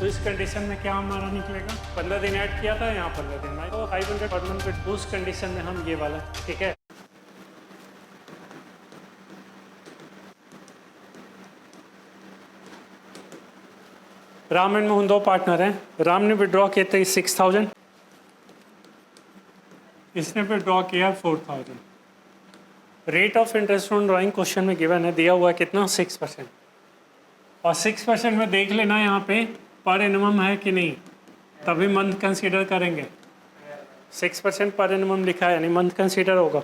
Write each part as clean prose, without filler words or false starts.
तो इस कंडीशन में क्या हमारा निकलेगा, 15 दिन ऐड किया था, यहाँ 15 दिन में तो 500 पर मंथ पे, उस कंडीशन में हम ये वाला, ठीक है। राम एंड मोहन दो पार्टनर हैं। राम ने विड्रॉ किए थे 6000, इसने विड्रॉ किया 4000। Rate of interest on drawing question में गिवन है, दिया हुआ है कितना, 6%। और 6% में देख लेना यहाँ पे पर एनम है कि नहीं, तभी मंथ कंसीडर करेंगे। 6% पर एनम लिखा है यानी मंथ कंसीडर होगा।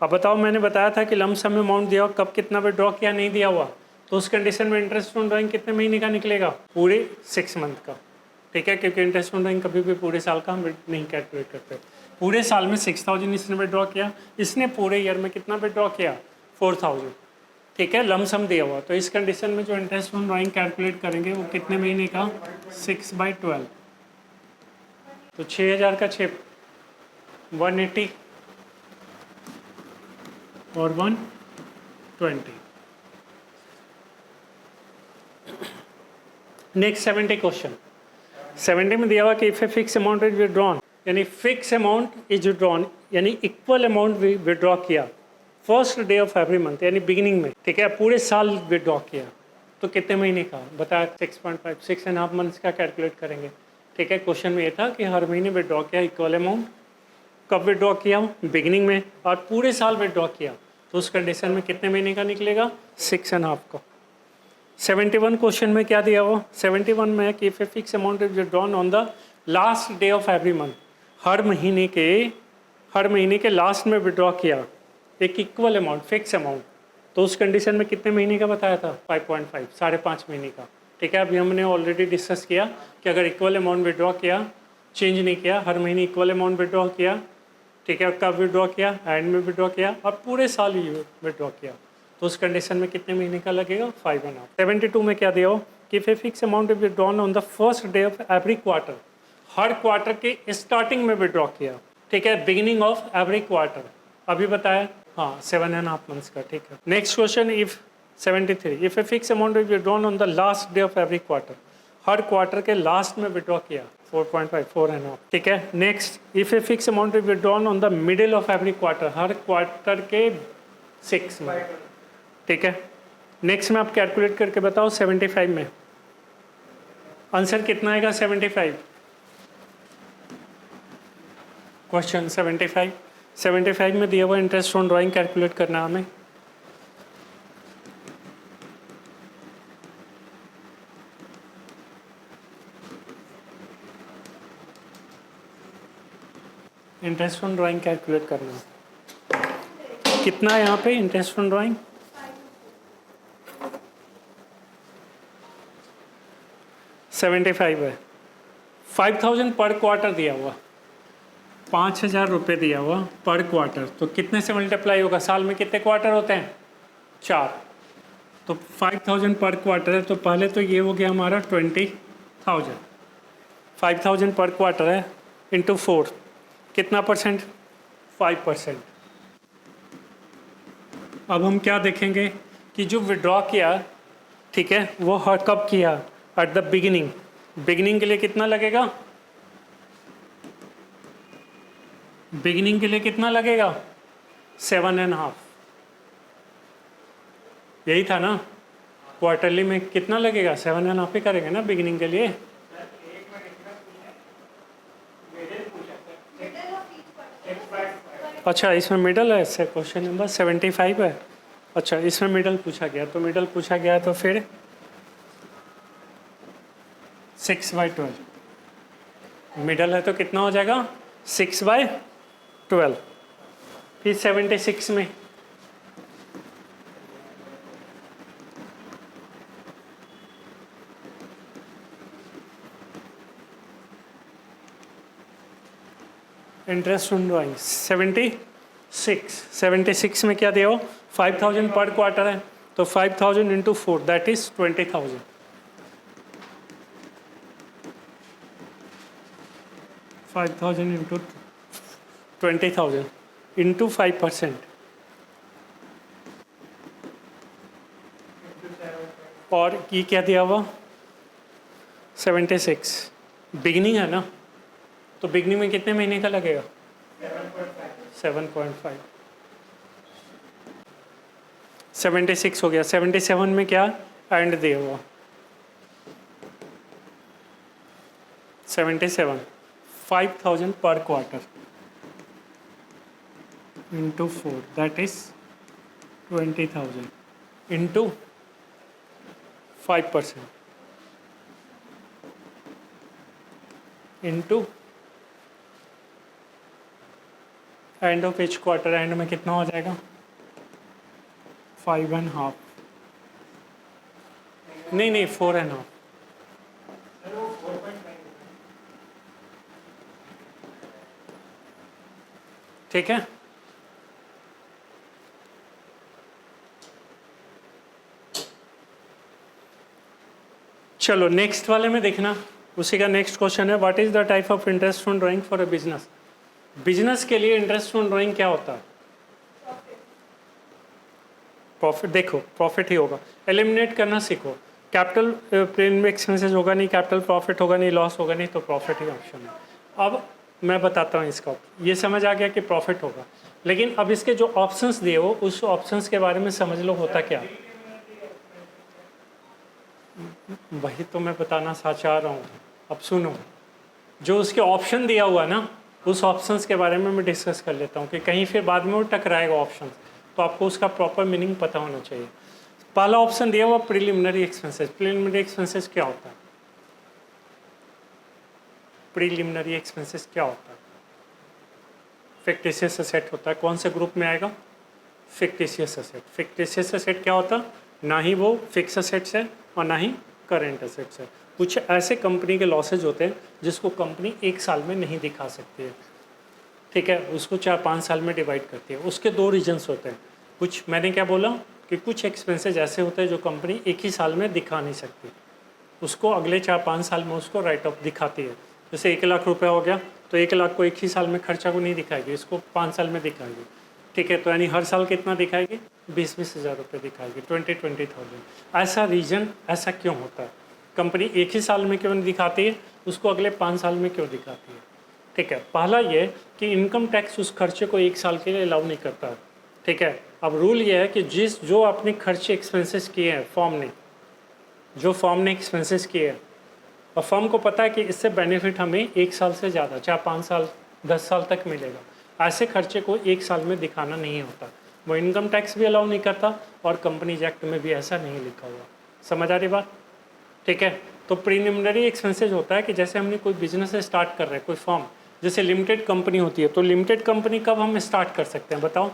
अब बताओ, मैंने बताया था कि लम सम अमाउंट दिया, कब कितना विड्रॉ किया, नहीं दिया हुआ, तो उस कंडीशन में इंटरेस्ट ऑन ड्राइंग कितने महीने का निकलेगा, पूरे 6 मंथ का, ठीक है। क्योंकि इंटरेस्ट ऑन ड्राइंग कभी भी पूरे साल का हम नहीं कैलकुलेट करते। पूरे साल में 6000 इसने विड्रॉ किया, इसने पूरे ईयर में कितना विड्रॉ किया, 4000, ठीक है। लम सम दिया हुआ, तो इस कंडीशन में जो इंटरेस्ट ऑन ड्राइंग कैलकुलेट करेंगे वो कितने महीने का, 6/12, तो 6000 का 6, 180 और 120। Next 70 question. 70 में दिया हुआ कि if a fix amount is withdrawn, यानी फिक्स अमाउंट इज विड्रॉन यानी इक्वल अमाउंट विड्रॉ किया first day of every month, यानी बिगिनिंग में, ठीक है, पूरे साल विड्रॉ किया, तो कितने महीने का बताया, 6.5, 6.5 मंथ्स का कैलकुलेट करेंगे, ठीक है। क्वेश्चन में ये था कि हर महीने विड्रॉ किया इक्वल अमाउंट, कब विड्रॉ किया, बिगिनिंग में, और पूरे साल विड्रॉ किया, तो उस कंडीशन में कितने महीने का निकलेगा, 6.5 का। 71 क्वेश्चन में क्या दिया हुआ, 71 में है कि if a fix amount is withdrawn on the last day of every month, हर महीने के लास्ट में विड्रॉ किया एक इक्वल अमाउंट, फिक्स अमाउंट, तो उस कंडीशन में कितने महीने का बताया था, 5.5, 5.5 महीने का, ठीक है। अभी हमने ऑलरेडी डिस्कस किया कि अगर इक्वल अमाउंट विड्रॉ किया, चेंज नहीं किया, हर महीने इक्वल अमाउंट विड्रॉ किया, ठीक है, कब विड्रॉ किया, एंड में विड्रॉ किया, और पूरे साल ही विड्रॉ किया, तो उस कंडीशन में कितने महीने का लगेगा, 5.5। 72 में क्या दिया हो कि if a fix amount is withdrawn on the first day of every quarter, her quarter के स्टार्टिंग में विड्रॉ किया, ठीक है, बिगिनिंग ऑफ एवरी क्वार्टर, अभी बताया, हाँ 7.5 मंथ्स का, ठीक है। Next question, if 73, if a fix amount is withdrawn on the last day of every quarter, her quarter के लास्ट में विड्रॉ किया, 4.5, 4.5, ठीक है। Next, if a fix amount is withdrawn on the middle of every quarter, her quarter के 6 में, ठीक है। Next में आप कैलकुलेट करके बताओ 75 में आंसर कितना आएगा, 75 क्वेश्चन 75 में दिया हुआ इंटरेस्ट ऑन ड्राइंग कैलकुलेट करना हमें। इंटरेस्ट ऑन ड्राइंग कैलकुलेट करना कितना है यहाँ पे, इंटरेस्ट ऑन ड्राइंग 75 है। 5000 पर क्वार्टर दिया हुआ, 5000 रुपये दिया हुआ पर क्वार्टर, तो कितने से मल्टीप्लाई होगा, साल में कितने क्वार्टर होते हैं, 4, तो 5000 पर क्वार्टर है, तो पहले तो ये हो गया हमारा 20,000, 5000 पर क्वार्टर है इंटू 4, कितना परसेंट, 5%। अब हम क्या देखेंगे कि जो विड्रॉ किया, ठीक है, वो हर कब किया, एट द बिगिनिंग के लिए कितना लगेगा, बिगिनिंग के लिए कितना लगेगा, 7.5, यही था ना, क्वार्टरली में कितना लगेगा, 7.5 ही करेंगे ना बिगिनिंग के लिए। अच्छा, इसमें मिडल है, इससे क्वेश्चन नंबर 75 है, अच्छा इसमें मिडल पूछा गया, तो मिडल पूछा गया तो फिर 6/12, मिडल है तो कितना हो जाएगा, 6/12। फिर 76 में इंटरेस्ट ऑन ड्राइंग 76 में क्या दिया हो, 5000 पर क्वार्टर है, तो 5000 into 4 that is 20,000, 5000 into 20,000 into 5%, और ये क्या दिया हुआ 76 बिगनिंग है ना, तो बिगनिंग में कितने महीने का लगेगा? 7.5। 76 हो गया। 77 में क्या एंड दिया हुआ? 77 5,000 पर quarter into 4 that is 20,000 into 5% into end of H quarter. And में कितना हो जाएगा? 5.5 नहीं 4.5। ठीक है, चलो नेक्स्ट वाले में देखना, उसी का नेक्स्ट क्वेश्चन है what is the type of interest on drawing for a business. Business के लिए इंटरेस्ट ऑन ड्राइंग क्या होता है? प्रॉफिट। देखो प्रॉफिट ही होगा। एलिमिनेट करना सीखो। कैपिटल प्लेन में एक्सपेंसेस होगा नहीं, कैपिटल प्रॉफिट होगा नहीं, लॉस होगा नहीं, तो प्रॉफिट ही ऑप्शन है। अब मैं बताता हूँ इसका, ये समझ आ गया कि प्रॉफिट होगा, लेकिन अब इसके जो ऑप्शंस दिए हो उस ऑप्शंस के बारे में समझ लो होता क्या। वही तो मैं बताना चाह रहा हूँ। अब सुनो, जो उसके ऑप्शन दिया हुआ ना, उस ऑप्शंस के बारे में मैं डिस्कस कर लेता हूँ कि कहीं फिर बाद में वो टकराएगा ऑप्शंस, तो आपको उसका प्रॉपर मीनिंग पता होना चाहिए। पहला ऑप्शन दिया हुआ प्रीलिमिनरी एक्सपेंसेस। प्रीलिमिनरी एक्सपेंसेस क्या होता है? प्रीलिमिनरी एक्सपेंसेस क्या होता है? फिक्टिशियस एसेट होता है। कौन से ग्रुप में आएगा? Fictitious asset. फिक्टिशियस एसेट क्या होता है? ना ही वो फिक्स एसेट्स है और ना ही करेंट एसेट्स है। कुछ ऐसे कंपनी के लॉसेज होते हैं जिसको कंपनी एक साल में नहीं दिखा सकती है, ठीक है, उसको 4-5 साल में डिवाइड करती है। उसके दो रीजन्स होते हैं। कुछ मैंने क्या बोला कि कुछ एक्सपेंसेस ऐसे होते हैं जो कंपनी एक ही साल में दिखा नहीं सकती, उसको अगले 4-5 साल में उसको राइट ऑफ दिखाती है। जैसे 1 लाख रुपया हो गया तो 1 लाख को एक ही साल में खर्चा को नहीं दिखाएगी, इसको 5 साल में दिखाएगी, ठीक है। तो यानी हर साल कितना दिखाएगी? 20-20 हज़ार रुपये दिखाएगी, 20,000। ऐसा रीज़न ऐसा क्यों होता है? कंपनी एक ही साल में क्यों नहीं दिखाती है, उसको अगले 5 साल में क्यों दिखाती है? ठीक है, पहला ये कि इनकम टैक्स उस खर्चे को 1 साल के लिए अलाउ नहीं करता है, ठीक है। अब रूल ये है कि जो आपने खर्चे एक्सपेंसेस किए हैं फॉर्म ने एक्सपेंसेस किए हैं और फर्म को पता है कि इससे बेनिफिट हमें 1 साल से ज़्यादा 4-5 साल 10 साल तक मिलेगा, ऐसे खर्चे को 1 साल में दिखाना नहीं होता। वो इनकम टैक्स भी अलाउ नहीं करता और कंपनीज एक्ट में भी ऐसा नहीं लिखा हुआ। समझ आ रही बात? ठीक है। तो प्रीलिमिनरी एक्सपेंसेस होता है कि जैसे हमने कोई बिजनेस स्टार्ट कर रहे हैं, कोई फर्म, जैसे लिमिटेड कंपनी होती है, तो लिमिटेड कंपनी कब हम स्टार्ट कर सकते हैं बताओ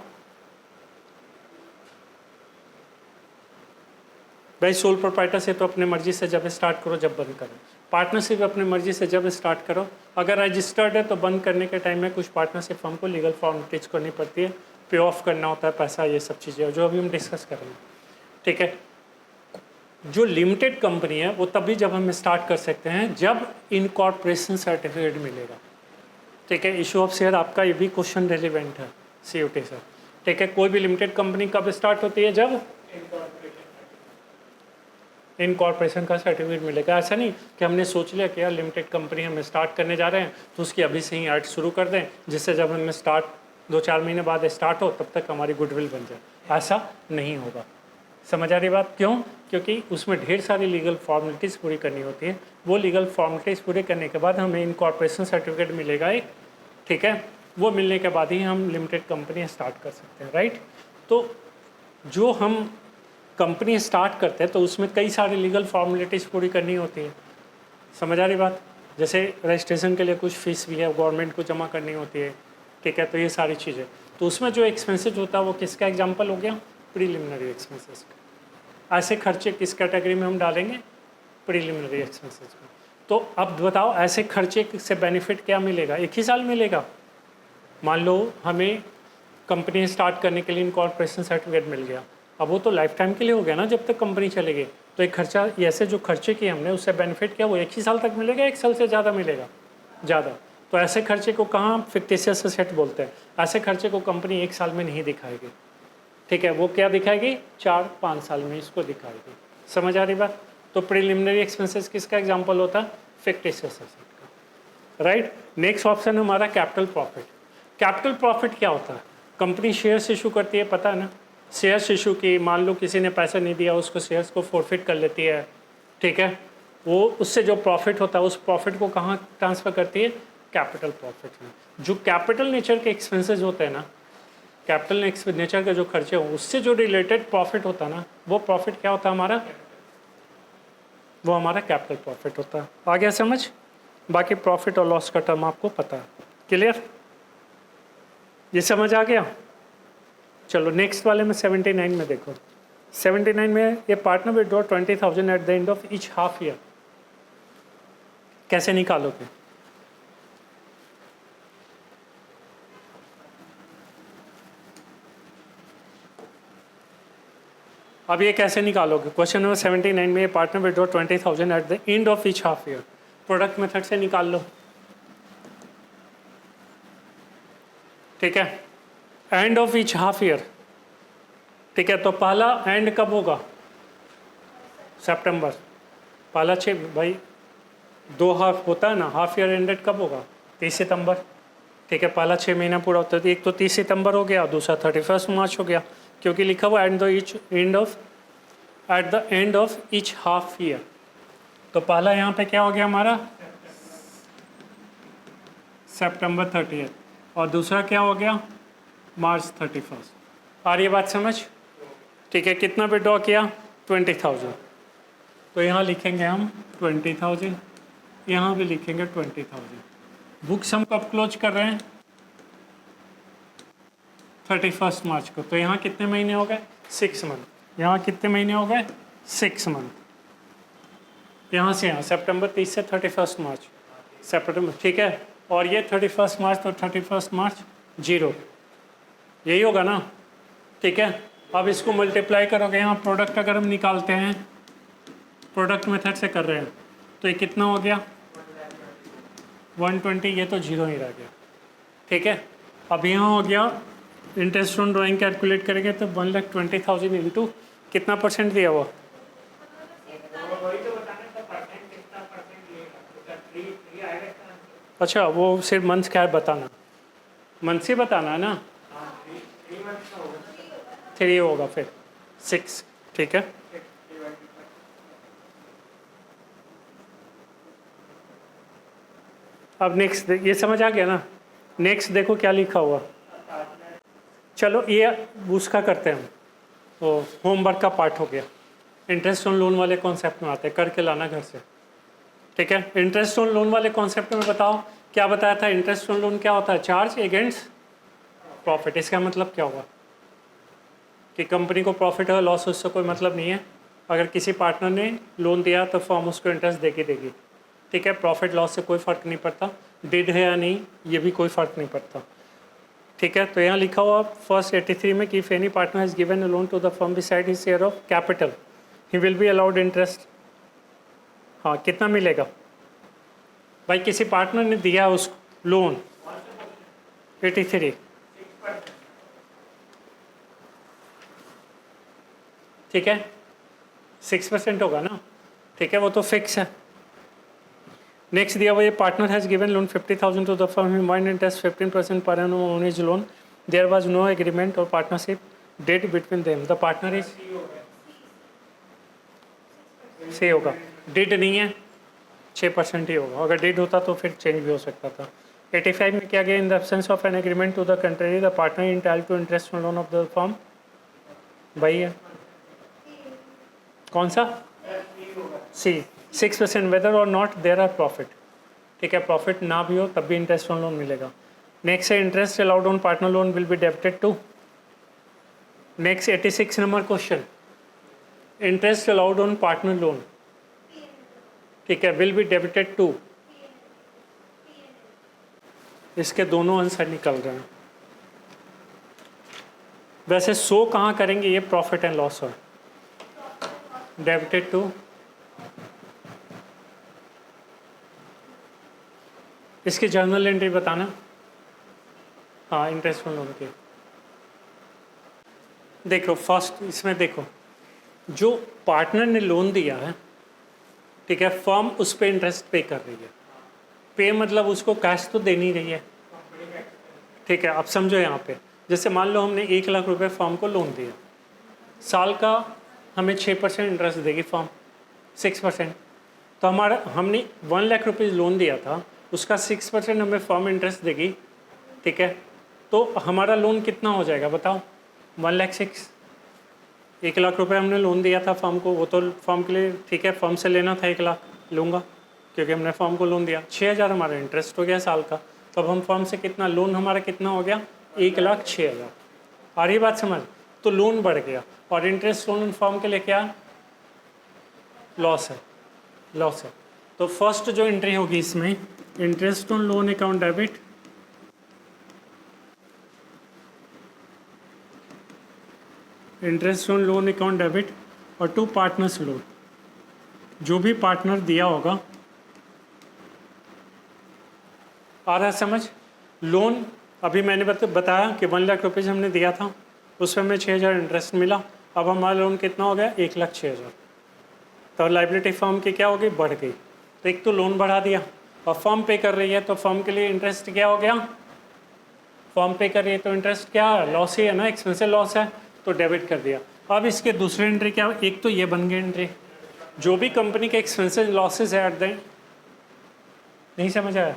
भाई? सोल प्रोप्राइटर से तो अपने मर्जी से जब स्टार्ट करो जब बंद करो, पार्टनरशिप अपनी मर्जी से जब स्टार्ट करो। अगर रजिस्टर्ड है तो बंद करने के टाइम में कुछ पार्टनरशिप फर्म को लीगल फॉर्मेलिटीज करनी पड़ती है, पे ऑफ करना होता है पैसा, ये सब चीज़ें जो अभी हम डिस्कस करेंगे, ठीक है। जो लिमिटेड कंपनी है वो तभी जब हम स्टार्ट कर सकते हैं जब इनकॉर्पोरेशन सर्टिफिकेट मिलेगा, ठीक है। इशू ऑफ शेयर आपका ये भी क्वेश्चन रेलिवेंट है COT सर, ठीक है। कोई भी लिमिटेड कंपनी कब स्टार्ट होती है? जब इनकॉर्पोरेशन का सर्टिफिकेट मिलेगा। ऐसा नहीं कि हमने सोच लिया कि यार लिमिटेड कंपनी हम स्टार्ट करने जा रहे हैं तो उसकी अभी से ही ऐड शुरू कर दें, जिससे जब हमें स्टार्ट 2-4 महीने बाद स्टार्ट हो तब तक हमारी गुडविल बन जाए। ऐसा नहीं होगा। समझ आ रही बात? क्यों? क्योंकि उसमें ढेर सारी लीगल फॉर्मेलिटीज़ पूरी करनी होती है। वो लीगल फॉर्मेलिटीज़ पूरे करने के बाद हमें इनकॉर्पोरेशन सर्टिफिकेट मिलेगा एक, ठीक है। वो मिलने के बाद ही हम लिमिटेड कंपनी स्टार्ट कर सकते हैं, राइट। तो जो हम कंपनी स्टार्ट करते हैं तो उसमें कई सारी लीगल फॉर्मेलिटीज़ पूरी करनी होती है। समझ आ रही बात? जैसे रजिस्ट्रेशन के लिए कुछ फीस भी है, गवर्नमेंट को जमा करनी होती है, ठीक है। तो ये सारी चीज़ें, तो उसमें जो एक्सपेंसेस होता है वो किसका एग्जांपल हो गया? प्रीलिमिनरी एक्सपेंसेस का। ऐसे खर्चे किस कैटेगरी में हम डालेंगे? प्रीलिमिनरी एक्सपेंसेस का। तो अब बताओ ऐसे खर्चे से बेनिफिट क्या मिलेगा? एक ही साल मिलेगा। मान लो हमें कंपनी स्टार्ट करने के लिए इनकॉर्पोरेशन सर्टिफिकेट मिल गया, अब वो तो लाइफ टाइम के लिए हो गया ना, जब तक कंपनी चलेगी। तो एक खर्चा ऐसे जो खर्चे किए हमने उससे बेनिफिट क्या वो एक ही साल तक मिलेगा, 1 साल से ज़्यादा मिलेगा? ज़्यादा। तो ऐसे खर्चे को कहाँ फिक्टिशियस एसेट बोलते हैं। ऐसे खर्चे को कंपनी 1 साल में नहीं दिखाएगी, ठीक है। वो क्या दिखाएगी? 4-5 साल में इसको दिखाएगी। समझ आ रही बात? तो प्रिलिमिनरी एक्सपेंसेस किसका एग्जांपल होता है? फिक्टिशियस एसेट का, राइट। नेक्स्ट ऑप्शन हमारा कैपिटल प्रॉफिट। कैपिटल प्रॉफिट क्या होता है? कंपनी शेयर्स इशू करती है, पता है ना, शेयर्स इशू की, मान लो किसी ने पैसा नहीं दिया, उसको शेयर्स को फोरफिट कर लेती है, ठीक है, वो उससे जो प्रॉफिट होता है उस प्रॉफिट को कहाँ ट्रांसफ़र करती है? कैपिटल प्रॉफिट में। जो कैपिटल नेचर के एक्सपेंसेस होते हैं ना, कैपिटल नेचर के जो खर्चे हों उससे जो रिलेटेड प्रॉफिट होता है ना, वो प्रॉफिट क्या होता है हमारा? वो हमारा कैपिटल प्रॉफिट होता है। आ गया समझ? बाकी प्रॉफिट और लॉस का टर्म आपको पता है। क्लियर? ये समझ आ गया? चलो नेक्स्ट वाले में 79 में देखो। 79 में ये partner withdraw 20,000 at the end of each half year. कैसे निकालोगे? अब ये कैसे निकालोगे? क्वेश्चन नंबर 79 में ये partner withdraw 20,000 at the end of each half year. Product method से निकाल लो, ठीक है, end of each half year, ठीक है। तो पहला एंड कब होगा? सितंबर। पहला 6 भाई, 2 हाफ होता है ना, हाफ ईयर एंडेड कब होगा? 30 सितंबर, ठीक है। पहला 6 महीना पूरा होता है, एक तो 30 सितंबर हो गया, दूसरा 31 मार्च हो गया, क्योंकि लिखा हुआ at the end of each half year. तो पहला यहाँ पे क्या हो गया हमारा? सितंबर 30 और दूसरा क्या हो गया? मार्च 31। आ रही है बात समझ? ठीक है। कितना विड्रॉ किया? 20,000। तो यहाँ लिखेंगे हम 20,000, यहाँ भी लिखेंगे 20,000। बुक्स हम कब क्लोज कर रहे हैं? 31 मार्च को। तो यहाँ कितने महीने हो गए? 6 मंथ। यहाँ कितने महीने हो गए? 6 मंथ। यहाँ से यहाँ सितंबर 30 से 31 मार्च, सितंबर, ठीक है। और ये 31 मार्च, तो 31 मार्च 0, यही होगा ना, ठीक है। अब इसको मल्टीप्लाई करोगे, यहाँ प्रोडक्ट अगर हम निकालते हैं, प्रोडक्ट मेथड से कर रहे हैं, तो ये कितना हो गया? 120। ये तो 0 ही रह गया, ठीक है। अब यहाँ हो गया इंटरेस्ट ऑन ड्राइंग कैलकुलेट करेंगे तो 1,20,000 इंटू कितना परसेंट दिया हुआ? अच्छा, वो सिर्फ मंथ क्या है बताना, मंथ से बताना है ना। 3 होगा, फिर 6, ठीक है। अब नेक्स्ट ये समझ आ गया ना। नेक्स्ट देखो क्या लिखा हुआ। चलो ये उसका करते हैं हम, तो होमवर्क का पार्ट हो गया। इंटरेस्ट ऑन लोन वाले कॉन्सेप्ट में आते हैं, करके लाना घर से, ठीक है। इंटरेस्ट ऑन लोन वाले कॉन्सेप्ट में बताओ क्या बताया था? इंटरेस्ट ऑन लोन क्या होता है? Charge against profit. इसका मतलब क्या होगा कि कंपनी को प्रॉफिट है, लॉस उससे कोई मतलब नहीं है। अगर किसी पार्टनर ने लोन दिया तो फर्म उसको इंटरेस्ट देगी, ठीक है। प्रॉफिट लॉस से कोई फ़र्क नहीं पड़ता, डिड है या नहीं ये भी कोई फ़र्क नहीं पड़ता, ठीक है। तो यहाँ लिखा हुआ फर्स्ट 83 में कि if any partner has given a loan to the firm beside his share of capital he will be allowed interest. हाँ, कितना मिलेगा भाई? किसी पार्टनर ने दिया उसको लोन 83, ठीक है, 6% होगा ना, ठीक है, वो तो फिक्स है। नेक्स्ट दिया हुआ ये partner has given loan 50,000 to the firm, he want interest 15% per annum on his loan, there was no agreement or partnership deed between them, the partner is C होगा, डिड नहीं है, 6% ही होगा। अगर did होता तो फिर चेंज भी हो सकता था। 85 में क्या गया? In the absence of an agreement to the contrary the partner entitled to interest on loan of the firm. भाई है कौन सा? सी, 6% वेदर और नॉट देयर आर प्रॉफिट, ठीक है। प्रॉफिट ना भी हो तब भी इंटरेस्ट ऑन लोन मिलेगा। नेक्स्ट है interest allowed on partner loan will be debited to. Next 86 number question, interest allowed on partner loan, ठीक है, विल बी डेबिटेड टू। इसके दोनों आंसर निकल रहे हैं। वैसे शो कहाँ करेंगे ये प्रॉफिट एंड लॉस है? डेबिटेड टू, इसकी जर्नल एंट्री बताना। हाँ, इंटरेस्ट ऑन लोन की देखो फर्स्ट, इसमें देखो जो पार्टनर ने लोन दिया है ठीक है, फर्म उस पर इंटरेस्ट पे कर रही है। पे मतलब उसको कैश तो दे नहीं रही है, ठीक है। अब समझो यहाँ पे, जैसे मान लो हमने 1 लाख रुपए फर्म को लोन दिया, साल का हमें 6% इंटरेस्ट देगी फर्म, 6%। तो हमारा हमने 1 लाख रुपीज़ लोन दिया था, उसका 6% हमें फर्म इंटरेस्ट देगी, ठीक है। तो हमारा लोन कितना हो जाएगा बताओ, 1,06,000। 1 लाख रुपए हमने लोन दिया था फर्म को, वो तो फर्म के लिए ठीक है, फर्म से लेना था 1 लाख, लूँगा क्योंकि हमने फर्म को लोन दिया। 6,000 हमारा इंटरेस्ट हो गया साल का, तो अब हम फर्म से कितना लोन हमारा कितना हो गया, 1,06,000। आ रही बात समझ? तो लोन बढ़ गया और इंटरेस्ट लोन फर्म के लिए क्या, लॉस है, लॉस है। तो फर्स्ट जो एंट्री होगी इसमें, interest on loan account debit, interest on loan account debit और टू पार्टनर्स लोन, जो भी पार्टनर दिया होगा। आ रहा है समझ? लोन अभी मैंने बताया कि 1 लाख रुपीज़ हमने दिया था, उसमें हमें 6,000 इंटरेस्ट मिला। अब हमारा लोन कितना हो गया, 1,06,000। तो लाइबिलिटी फर्म की क्या हो गई, बढ़ गई। तो एक तो लोन बढ़ा दिया और फर्म पे कर रही है, तो फर्म के लिए इंटरेस्ट क्या हो गया, फर्म पे कर रही है तो इंटरेस्ट क्या है, लॉस ही है ना, एक्सपेंसिव लॉस है, तो डेबिट कर दिया। अब इसके दूसरे एंट्री क्या, एक तो ये बन गई एंट्री, जो भी कंपनी के एक्सपेंसिव लॉसेज है एट द एंड, नहीं समझ आया,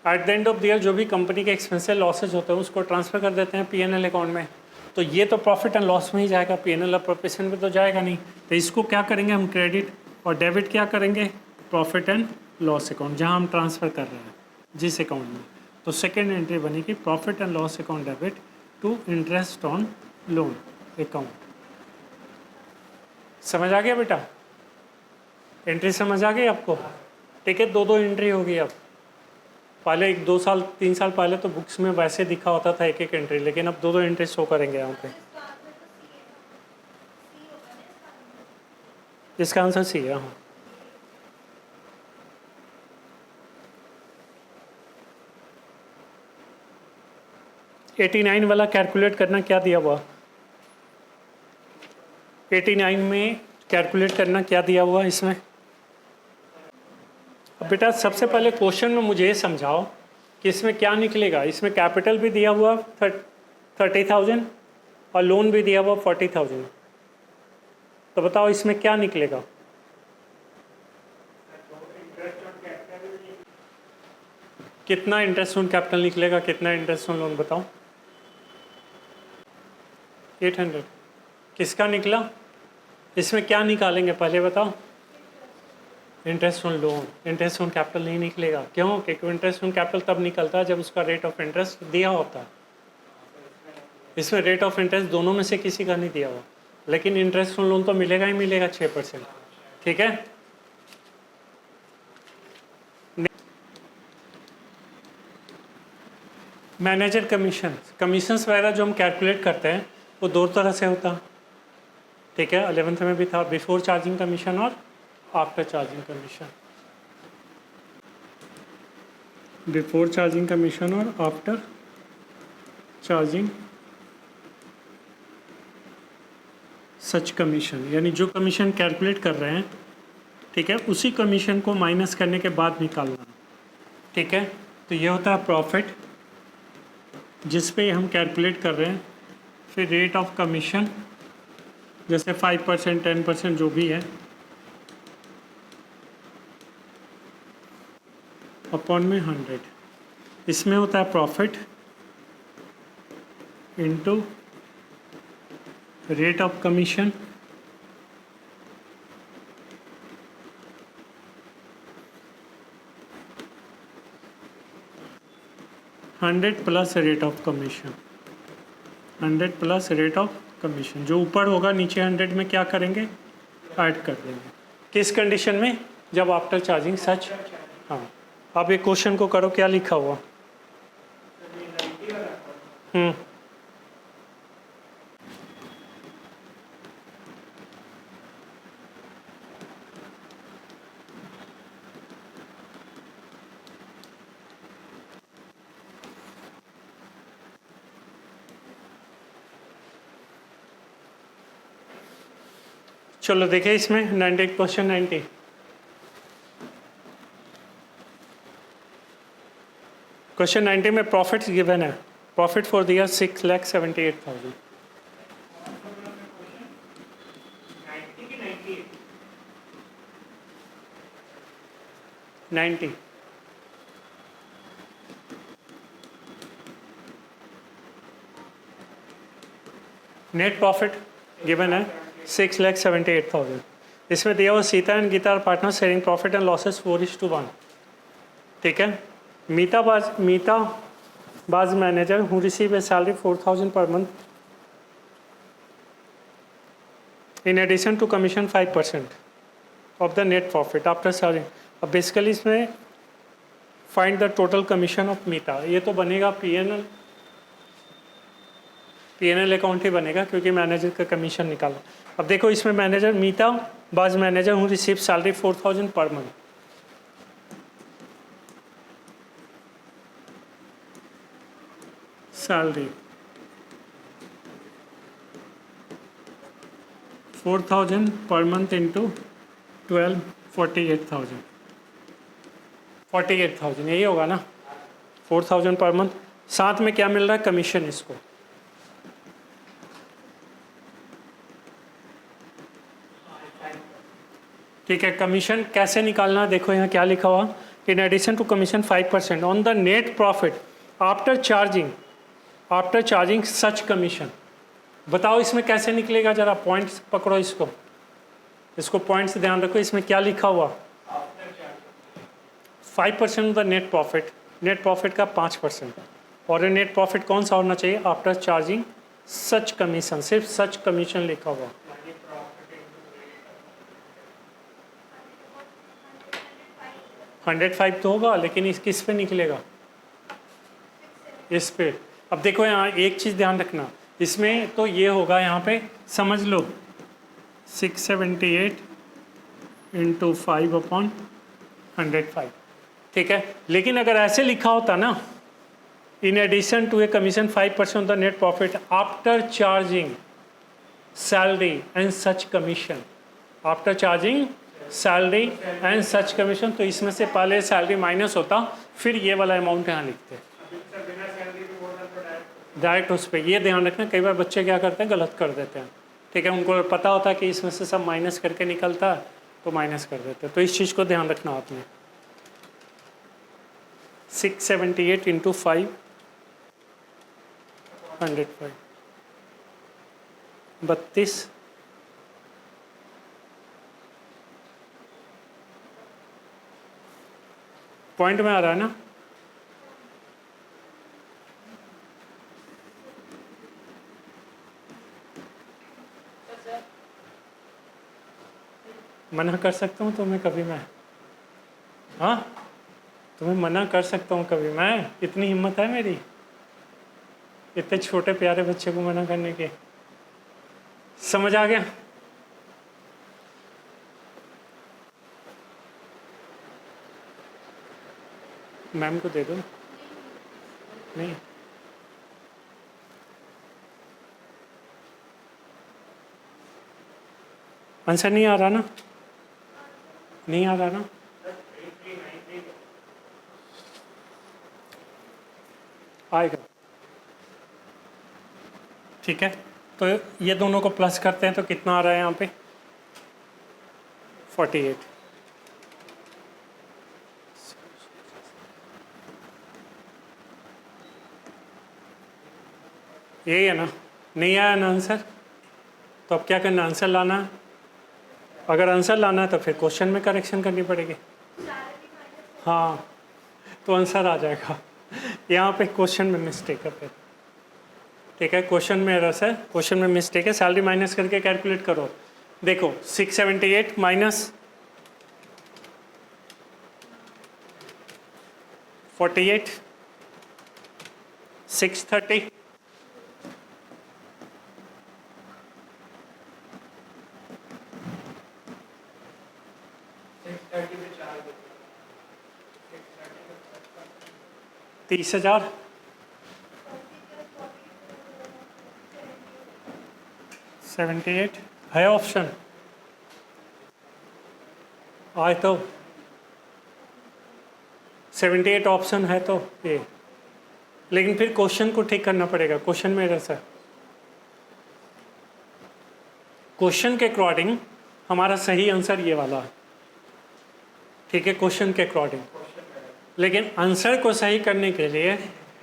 at the end of the year जो भी कंपनी के एक्सपेंसिव लॉसेज होते हैं उसको ट्रांसफर कर देते हैं पीएनएल अकाउंट में। तो ये तो प्रॉफिट एंड लॉस में ही जाएगा, पीएनएल अप्रोप्रिएशन में तो जाएगा नहीं। तो इसको क्या करेंगे हम, क्रेडिट, और डेबिट क्या करेंगे, प्रॉफिट एंड लॉस अकाउंट, जहाँ हम ट्रांसफ़र कर रहे हैं जिस अकाउंट में। तो सेकेंड एंट्री बनेगी profit and loss account debit to interest on loan account. समझ आ गया बेटा, एंट्री समझ आ गई आपको? ठीक है, दो एंट्री होगी। अब पहले 1-2 साल 3 साल पहले तो बुक्स में वैसे दिखा होता था एक एंट्री, लेकिन अब दो एंट्री शो करेंगे यहाँ पे। इसका आंसर सी है, हाँ। $89 वाला कैलकुलेट करना, क्या दिया हुआ 89 में, कैलकुलेट करना क्या दिया हुआ इसमें। अब बेटा सबसे पहले क्वेश्चन में मुझे ये समझाओ कि इसमें क्या निकलेगा। इसमें कैपिटल भी दिया हुआ 30,000 और लोन भी दिया हुआ 40,000, तो बताओ इसमें क्या निकलेगा। कितना इंटरेस्ट ऑन कैपिटल निकलेगा, कितना इंटरेस्ट ऑन लोन, बताओ। 800 किसका निकला, इसमें क्या निकालेंगे पहले बताओ। Interest on loan, interest on capital नहीं निकलेगा। क्यों? क्योंकि इंटरेस्ट ऑन कैपिटल तब निकलता है जब उसका रेट ऑफ इंटरेस्ट दिया होता है। इसमें रेट ऑफ इंटरेस्ट दोनों में से किसी का नहीं दिया हुआ, लेकिन इंटरेस्ट ऑन लोन तो मिलेगा ही मिलेगा 6%, ठीक है। मैनेजर कमीशंस वगैरह जो हम कैलकुलेट करते हैं वो दो तरह से होता है, ठीक है। 11th में भी था, बिफोर चार्जिंग कमीशन और after charging commission. Before charging commission और आफ्टर चार्जिंग सच कमीशन, यानी जो कमीशन कैलकुलेट कर रहे हैं, ठीक है, उसी कमीशन को माइनस करने के बाद निकालना, ठीक है। तो ये होता है प्रॉफिट जिस पे हम कैलकुलेट कर रहे हैं, फिर रेट ऑफ कमीशन जैसे 5% 10% जो भी है अपॉन में 100, इसमें होता है profit into rate of commission hundred plus rate of commission, 100 plus rate of commission. जो ऊपर होगा नीचे 100 में क्या करेंगे, ऐड कर देंगे। किस कंडीशन में, जब आफ्टर चार्जिंग सच। हाँ, आप एक क्वेश्चन को करो, क्या लिखा हुआ। चलो देखिए इसमें 90 क्वेश्चन 90 क्वेश्चन 90 में प्रॉफिट्स गिवन है। Profit for the year 6,78,000। 90 net profit given है 6,78,000। इसमें दिया हुआ Sita and Gita are partner sharing profit and losses 4:1। ठीक है। Meeta was manager who receive a salary 4,000 per month in addition to commission 5% of the net profit after charging. अब basically इसमें find the total commission of Meeta, ये तो बनेगा PNL account ही बनेगा क्योंकि manager का कमीशन निकाला। अब देखो इसमें मैनेजर मीता बाज मैनेजर हूँ receive salary 4,000 per month. Salary 4,000 per month into 12 48,000 यही होगा ना। 4,000 पर मंथ, साथ में क्या मिल रहा है कमीशन इसको। ठीक है। कमीशन कैसे निकालना, देखो यहाँ क्या लिखा हुआ, in addition to commission 5% on the net profit after charging such commission. बताओ इसमें कैसे निकलेगा, जरा पॉइंट्स पकड़ो इसको पॉइंट्स ध्यान रखो। इसमें क्या लिखा हुआ 5% ऑफ द नेट प्रॉफिट का 5%। और नेट प्रॉफिट कौन सा होना चाहिए, आफ्टर चार्जिंग सच कमीशन, सिर्फ सच कमीशन लिखा हुआ। $105 तो होगा, लेकिन इस किस पे निकलेगा, इस पे। अब देखो यहाँ एक चीज़ ध्यान रखना, इसमें तो ये होगा, यहाँ पे समझ लो 678 इंटू 5/105। ठीक है। लेकिन अगर ऐसे लिखा होता ना, in addition to a commission 5% of the net profit after charging salary and such commission, after charging salary and such commission, तो इसमें से पहले सैलरी माइनस होता, फिर ये वाला अमाउंट यहाँ लिखते डायरेक्ट उस पर। ये ध्यान रखना, कई बार बच्चे क्या करते हैं, गलत कर देते हैं। ठीक है। उनको पता होता है कि इसमें से सब माइनस करके निकलता है, तो माइनस कर देते हैं। तो इस चीज़ को ध्यान रखना आपने। 678 इंटू 5 105 32 पॉइंट में आ रहा है ना। मना कर सकता हूँ तुम्हें कभी मैं, हाँ तुम्हें मना कर सकता हूँ कभी मैं, इतनी हिम्मत है मेरी इतने छोटे प्यारे बच्चे को मना करने के। समझ आ गया। मैम को दे दो। नहीं आंसर नहीं आ रहा ना, नहीं आ रहा ना। आएगा। ठीक है। तो ये दोनों को प्लस करते हैं तो कितना आ रहा है यहाँ पे 48। यही है ना। नहीं आया ना आंसर, तो अब क्या करना, आंसर लाना है। अगर आंसर लाना है तो फिर क्वेश्चन में करेक्शन करनी पड़ेगी। हाँ तो आंसर आ जाएगा। यहाँ पे क्वेश्चन में मिस्टेक है फिर। ठीक है। क्वेश्चन में रस है, क्वेश्चन में मिस्टेक है। सैलरी माइनस करके कैलकुलेट करो। देखो 678 माइनस 48 630 30,000 78 है ऑप्शन। आए तो 78 ऑप्शन है तो ये, लेकिन फिर क्वेश्चन को ठीक करना पड़ेगा। क्वेश्चन में ऐसा क्वेश्चन के अकॉर्डिंग हमारा सही आंसर ये वाला है, ठीक है, क्वेश्चन के अकॉर्डिंग। लेकिन आंसर को सही करने के लिए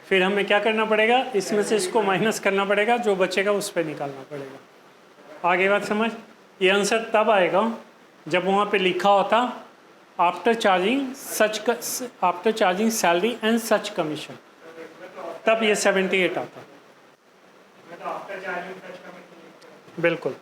फिर हमें क्या करना पड़ेगा, इसमें से इसको माइनस करना पड़ेगा, जो बचेगा उस पर निकालना पड़ेगा। आगे बात समझ। ये आंसर तब आएगा जब वहाँ पे लिखा होता after charging salary and such commission, तब ये 78 आता। बिल्कुल।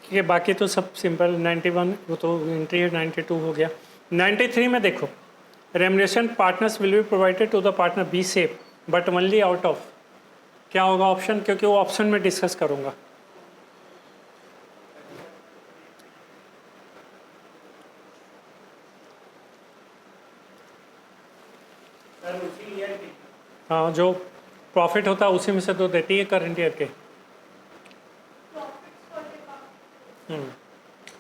ठीक है, बाकी तो सब सिंपल। 91 वो तो एंट्री है, 92 हो गया। 93 में देखो, remuneration partners will be provided to the partner be safe but only out of, क्या होगा ऑप्शन, क्योंकि वो ऑप्शन में डिस्कस करूँगा। हाँ, जो प्रॉफिट होता है उसी में से तो देती है करंट ईयर के।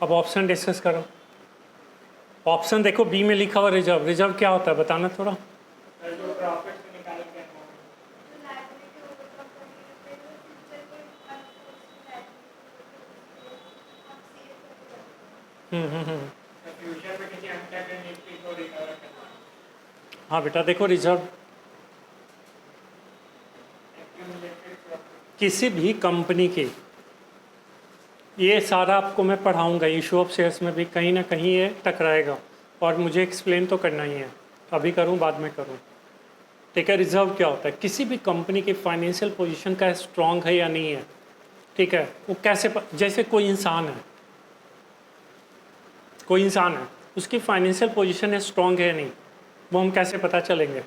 अब ऑप्शन डिस्कस करो। ऑप्शन देखो, बी में लिखा हुआ रिजर्व। रिजर्व क्या होता है बताना थोड़ा। हाँ बेटा देखो, रिजर्व किसी भी कंपनी की, ये सारा आपको मैं पढ़ाऊंगा, इशू ऑफ शेयर्स में भी कहीं ना कहीं ये टकराएगा और मुझे एक्सप्लेन तो करना ही है। अभी करूं बाद में करूं, ठीक है। रिजर्व क्या होता है, किसी भी कंपनी की फाइनेंशियल पोजीशन का स्ट्रांग है या नहीं है, ठीक है। वो कैसे जैसे कोई इंसान है, उसकी फाइनेंशियल पोजीशन है स्ट्रांग है या नहीं, वो हम कैसे पता चलेंगे,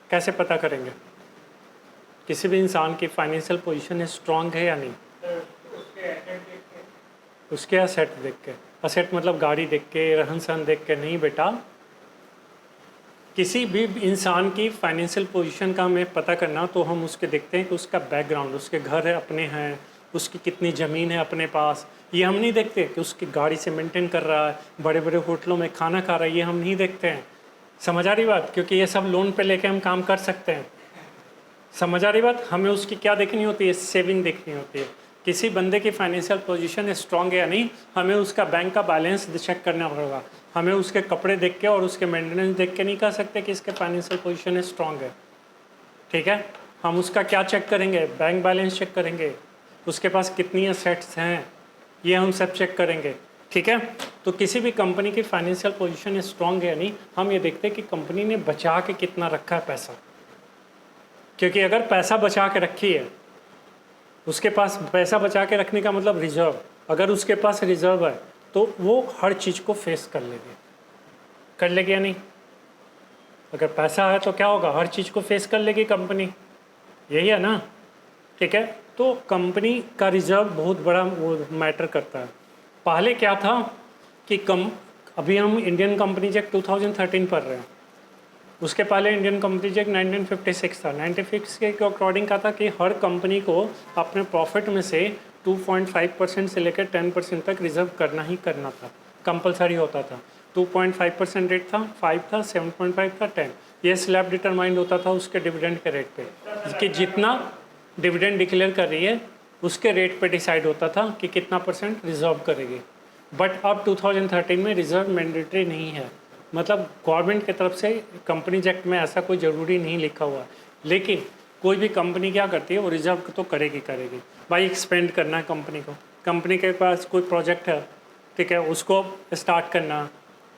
कैसे पता करेंगे किसी भी इंसान की फाइनेंशियल पोजीशन है स्ट्रांग है या नहीं। उसके असेट देख के, असेट मतलब गाड़ी देख के, रहन सहन देख के नहीं बेटा। किसी भी इंसान की फाइनेंशियल पोजीशन का हमें पता करना तो हम उसके देखते हैं कि उसका बैकग्राउंड, उसके घर है अपने हैं, उसकी कितनी ज़मीन है अपने पास। ये हम नहीं देखते कि उसकी गाड़ी से मेंटेन कर रहा है, बड़े बड़े होटलों में खाना खा रहा है, ये हम नहीं देखते हैं। समझ आ रही बात, क्योंकि ये सब लोन पे लेके हम काम कर सकते हैं। समझ आ रही बात। हमें उसकी क्या देखनी होती है, सेविंग देखनी होती है। किसी बंदे की फाइनेंशियल पोजीशन स्ट्रांग है या नहीं, हमें उसका बैंक का बैलेंस चेक करना होगा। हमें उसके कपड़े देख के और उसके मेंटेनेंस देख के नहीं कह सकते कि इसके फाइनेंशियल पोजीशन स्ट्रांग है, ठीक है। हम उसका क्या चेक करेंगे, बैंक बैलेंस चेक करेंगे, उसके पास कितनी असेट्स हैं, ये हम सब चेक करेंगे, ठीक है। तो किसी भी कंपनी की फाइनेंशियल पोजीशन स्ट्रांग है या नहीं, हम ये देखते हैं कि कंपनी ने बचा के कितना रखा है पैसा। क्योंकि अगर पैसा बचा के रखी है, उसके पास पैसा बचा के रखने का मतलब रिजर्व, अगर उसके पास रिजर्व है तो वो हर चीज़ को फेस कर लेगी या नहीं। अगर पैसा है तो क्या होगा, हर चीज़ को फेस कर लेगी कंपनी, यही है ना, ठीक है। तो कंपनी का रिजर्व बहुत बड़ा वो मैटर करता है। पहले क्या था कि अभी हम इंडियन कंपनीज एक्ट 2013 पढ़ रहे हैं, उसके पहले इंडियन कंपनीज एक्ट 1956 था। 96 के अकॉर्डिंग कहा था कि हर कंपनी को अपने प्रॉफिट में से 2.5% से लेकर 10% तक रिजर्व करना ही करना था, कंपलसरी होता था। 2.5% रेट था, 5 था, 7.5 था, 10। ये स्लैब डिटरमाइंड होता था उसके डिविडेंड के रेट पे, कि जितना डिविडेंड डिक्लेयर कर रही है उसके रेट पे डिसाइड होता था कि कितना % रिजर्व करेगी। बट अब 2013 में रिजर्व मैंडेटरी नहीं है, मतलब गवर्नमेंट की तरफ से कंपनीज एक्ट में ऐसा कोई ज़रूरी नहीं लिखा हुआ, लेकिन कोई भी कंपनी क्या करती है, वो रिजर्व तो करेगी भाई। एक्सपेंड करना है कंपनी को, कंपनी के पास कोई प्रोजेक्ट है, ठीक है, उसको स्टार्ट करना।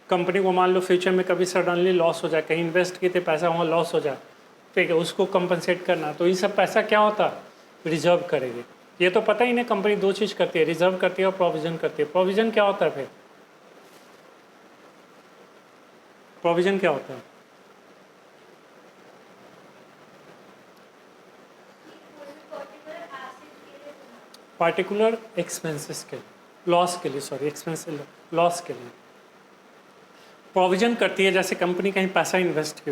कंपनी को मान लो फ्यूचर में कभी सडनली लॉस हो जाए, कहीं इन्वेस्ट किए थे पैसा वहाँ लॉस हो जाए, ठीक है, उसको कंपनसेट करना। तो ये सब पैसा क्या होता है, रिजर्व करेगी। ये तो पता ही नहीं, कंपनी दो चीज़ करती है, रिजर्व करती है और प्रोविज़न करती है। प्रोविज़न क्या होता है फिर, प्रोविज़न क्या होता है, पार्टिकुलर एक्सपेंसेस के लिए, लॉस के लिए, सॉरी एक्सपेंस लॉस के लिए प्रोविज़न करती है। जैसे कंपनी कहीं पैसा इन्वेस्ट की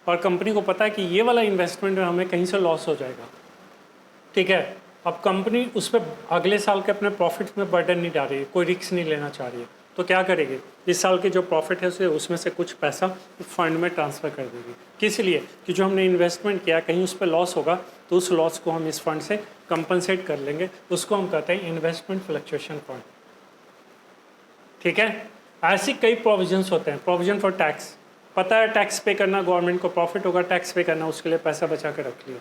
और कंपनी को पता है कि ये वाला इन्वेस्टमेंट में हमें कहीं से लॉस हो जाएगा, ठीक है। अब कंपनी उस पर अगले साल के अपने प्रॉफिट में बर्डन नहीं डाल रही है, कोई रिस्क नहीं लेना चाह रही है, तो क्या करेगी, इस साल के जो प्रॉफिट है उसे उसमें से कुछ पैसा फंड में ट्रांसफ़र कर देगी। किस लिए कि जो हमने इन्वेस्टमेंट किया कहीं उस पर लॉस होगा तो उस लॉस को हम इस फंड से कंपनसेट कर लेंगे, उसको हम कहते हैं इन्वेस्टमेंट फ्लक्चुएशन फंड। ठीक है। ऐसी कई प्रोविजंस होते हैं। प्रोविजन फॉर टैक्स, पता है टैक्स पे करना, गवर्नमेंट को प्रॉफिट होगा टैक्स पे करना, उसके लिए पैसा बचा कर रख लिया।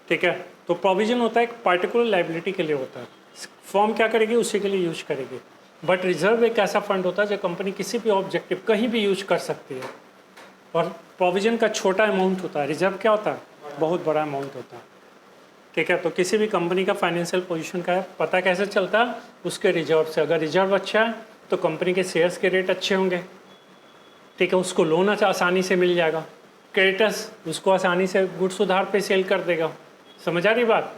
ठीक है। तो प्रोविजन होता है एक पर्टिकुलर लाइबिलिटी के लिए होता है, फॉर्म क्या करेगी उसी के लिए यूज करेगी। बट रिजर्व एक ऐसा फंड होता है जो कंपनी किसी भी ऑब्जेक्टिव कहीं भी यूज कर सकती है, और प्रोविजन का छोटा अमाउंट होता है, रिजर्व क्या होता है बहुत बड़ा अमाउंट होता है। ठीक है। तो किसी भी कंपनी का फाइनेंशियल पोजीशन का है पता कैसे चलता है, उसके रिजर्व से। अगर रिजर्व अच्छा है तो कंपनी के शेयर्स के रेट अच्छे होंगे। ठीक है। उसको लोन आसानी से मिल जाएगा, क्रेडिटर्स उसको आसानी से गुड्स उधार पे सेल कर देगा। समझ आ रही बात।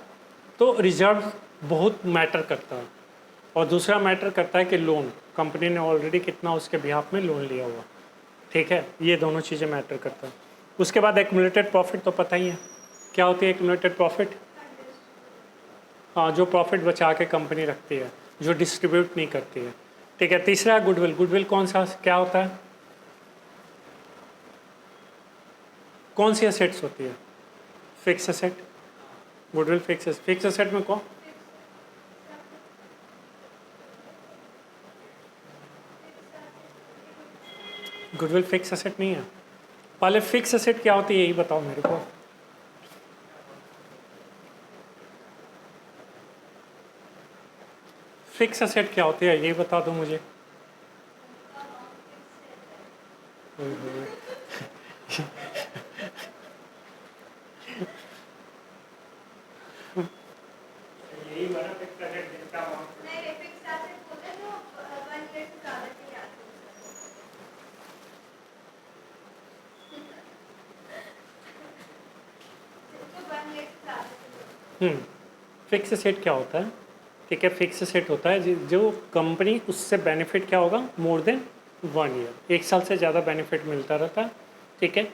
तो रिजर्व बहुत मैटर करता है। और दूसरा मैटर करता है कि लोन, कंपनी ने ऑलरेडी कितना उसके बिहाफ में लोन लिया हुआ। ठीक है। ये दोनों चीज़ें मैटर करता है। उसके बाद एक्युमुलेटेड प्रॉफिट तो पता ही है क्या होती है एक्युमुलेटेड प्रॉफिट। हाँ, जो प्रॉफिट बचा के कंपनी रखती है, जो डिस्ट्रीब्यूट नहीं करती है। ठीक है। तीसरा है गुडविल। गुडविल कौन सा क्या होता है, कौन सी असेट्स होती है, fix asset. Goodwill fix asset में कौन, गुडविल फिक्स असेट नहीं है। पहले फिक्स असेट क्या होती है यही बताओ मेरे को। फिक्स असेट क्या होती है यही बता दो मुझे। यही बना फिक्स असेट जिसका नहीं, फिक्स एसेट बोलते हैं जो 1 ईयर से ज़्यादा के लिए आते हैं, जो 1 ईयर से ज़्यादा के लिए। फिक्स असेट क्या होता है। ठीक है। फिक्स असेट होता है जो कंपनी उससे बेनिफिट क्या होगा मोर देन 1 ईयर, 1 साल से ज़्यादा बेनिफिट मिलता रहता है। ठीक है।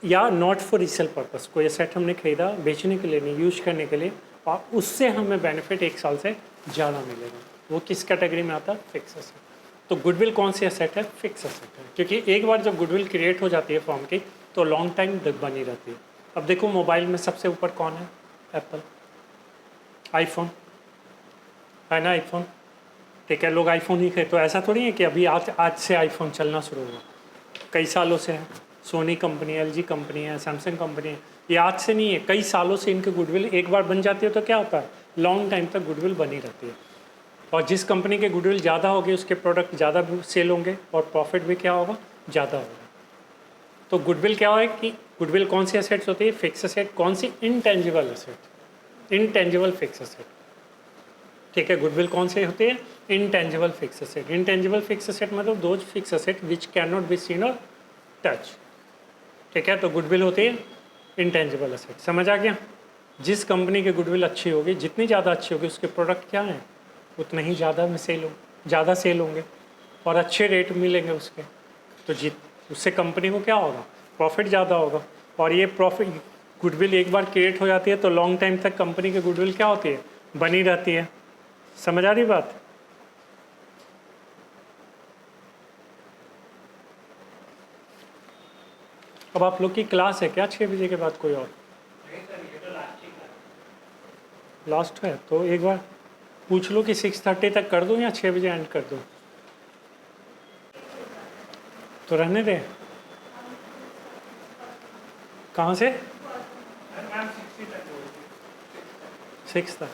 या नॉट फॉर रीसेल पर्पस, कोई असेट हमने खरीदा बेचने के लिए नहीं, यूज करने के लिए, और उससे हमें बेनिफिट 1 साल से ज़्यादा मिलेगा, वो किस कैटेगरी में आता है, फिक्स असेट। तो गुडविल कौन सी असेट है, फिक्स असेट है। क्योंकि एक बार जब गुडविल क्रिएट हो जाती है फॉर्म की तो लॉन्ग टाइम तक बनी रहती है। अब देखो मोबाइल में सबसे ऊपर कौन है, एप्पल, आईफोन है ना, आईफोन। ठीक है। लोग आईफोन ही खरीदते, तो ऐसा थोड़ी है कि अभी आज से आईफोन चलना शुरू हुआ, कई सालों से है। सोनी कंपनी है, एलजी कंपनी है, सैमसंग कंपनी है, ये आज से नहीं है, कई सालों से इनकी गुडविल एक बार बन जाती है तो क्या होता है लॉन्ग टाइम तक गुडविल बनी रहती है। और जिस कंपनी के गुडविल ज़्यादा होगी उसके प्रोडक्ट ज़्यादा सेल होंगे और प्रॉफिट भी क्या होगा ज़्यादा होगा। तो गुडविल क्या है कि गुडविल कौन सी असेट्स होती है, फिक्स असेट। कौन सी, intangible asset, intangible fix asset. ठीक है। गुडविल कौन से होती है, intangible fix asset. Intangible fix asset मतलब those fix asset which can not be seen or touch. ठीक है। तो गुडविल होती है इनटेंजिबल असेट। समझ आ गया। जिस कंपनी की गुडविल अच्छी होगी, जितनी ज़्यादा अच्छी होगी उसके प्रोडक्ट क्या हैं उतने ही ज़्यादा ज़्यादा सेल होंगे और अच्छे रेट मिलेंगे उसके, तो उससे कंपनी को क्या होगा, प्रॉफिट ज़्यादा होगा। और ये प्रॉफिट गुडविल एक बार क्रिएट हो जाती है तो लॉन्ग टाइम तक कंपनी की गुडविल क्या होती है, बनी रहती है। समझ आ रही बात। अब आप लोग की क्लास है क्या 6 बजे के बाद कोई और? लास्ट है तो एक बार पूछ लो कि 6:30 तक कर दूं या 6 बजे एंड कर दूं। तो रहने दें। कहाँ से? 6 तक।